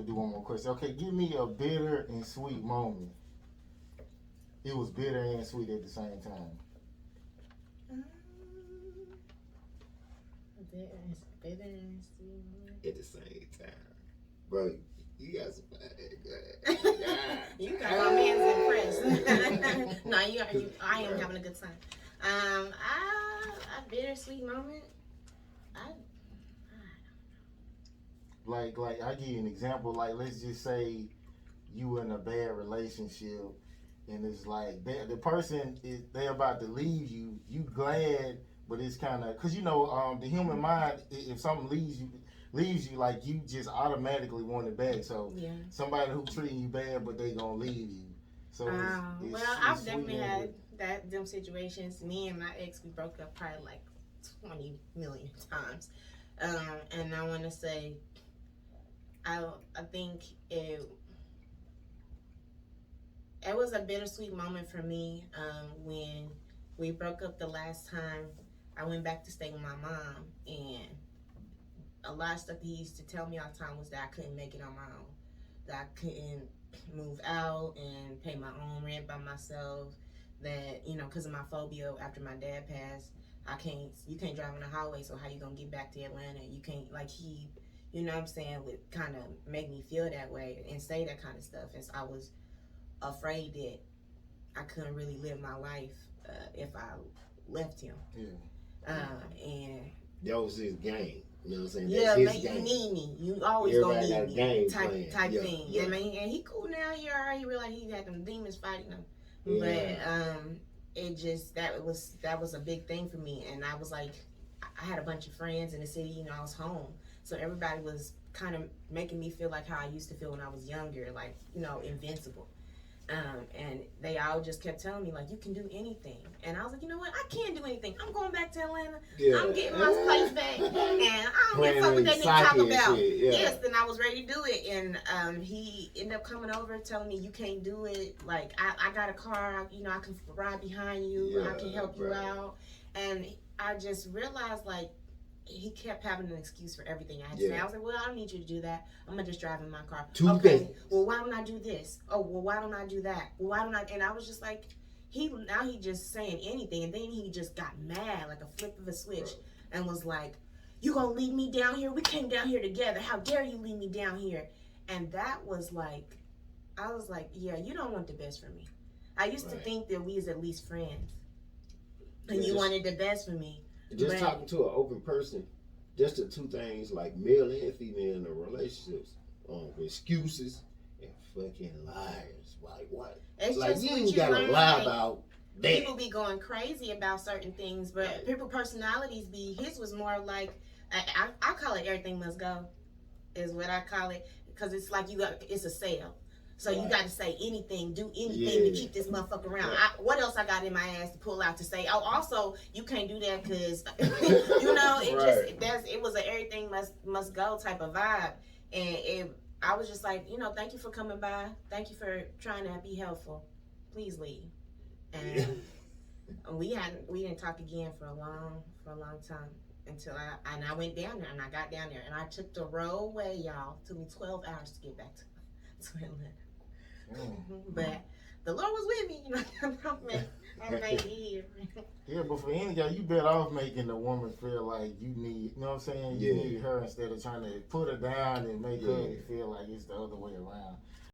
do one more question. Okay, give me a bitter and sweet moment. It was bitter and sweet at the same time. Um, bitter and sweet. At the same time, bro. You got some. You got my man's impressed. No, I am having a good time. A bittersweet moment. I Like I give you an example. Like let's just say you in a bad relationship, and it's like the person is they about to leave you. You glad, but it's kind of because the human mind. If something leaves you, like you just automatically want it back. So yeah. somebody who treating you bad, but they gonna leave you. So I've definitely had them situations. Me and my ex, we broke up probably like 20 million times, and I want to say, I think it was a bittersweet moment for me when we broke up the last time. I went back to stay with my mom, and a lot of stuff he used to tell me all the time was that I couldn't make it on my own, that I couldn't move out and pay my own rent by myself, that because of my phobia after my dad passed, you can't drive on the highway, so how you gonna get back to Atlanta? You can't, like, he what I'm saying, would kind of make me feel that way and say that kind of stuff, and so I was afraid that I couldn't really live my life if I left him. And that was his game. You know what I'm saying? Yeah, that's his man, game. you need me. You always Everybody gonna got a need game me. Type yeah. thing. Yeah. I mean, and he cool now. He alright. He realized he had them demons fighting him. Yeah. But it just that was a big thing for me. And I was like, I had a bunch of friends in the city. I was home, so everybody was kind of making me feel like how I used to feel when I was younger, like invincible. And they all just kept telling me, like, you can do anything. And I was like, you know what? I can't do anything. I'm going back to Atlanta. Yeah. I'm getting my place back. And I don't give a fuck what they need to talk about. Yeah. Yes, then I was ready to do it. And he ended up coming over telling me, you can't do it. Like, I got a car. I can ride behind you. Yeah, I can help you out. And I just realized, like, he kept having an excuse for everything I had to say. I was like, well, I don't need you to do that. I'm going to just drive in my car. Okay, well, why don't I do this? Oh, well, why don't I do that? Well, why don't I? And I was just like, he just saying anything. And then he just got mad, like a flip of a switch, and was like, you going to leave me down here? We came down here together. How dare you leave me down here? And that was like, I was like, yeah, you don't want the best for me. I used to think that we was at least friends. And you wanted the best for me. Just talking to an open person, just the two things, like male and female in the relationships, excuses and fucking liars. Like what? It's like just you what ain't you gotta learn, lie like, about that. People be going crazy about certain things, but people personalities his was more like, I call it everything must go, is what I call it, because it's like it's a sale. So you got to say anything, do anything to keep this motherfucker around. What else I got in my ass to pull out to say? Oh, also you can't do that because it was a everything must go type of vibe, and I was just like, thank you for coming by, thank you for trying to be helpful. Please leave. And we didn't talk again for a long time until I went down there and I got down there and I took the roadway, y'all. It took me 12 hours to get back to Atlanta. But the Lord was with me, I made it here. Yeah, but for any guy, you better off making the woman feel like you need, you know what I'm saying? You need her instead of trying to put her down and make her feel like it's the other way around.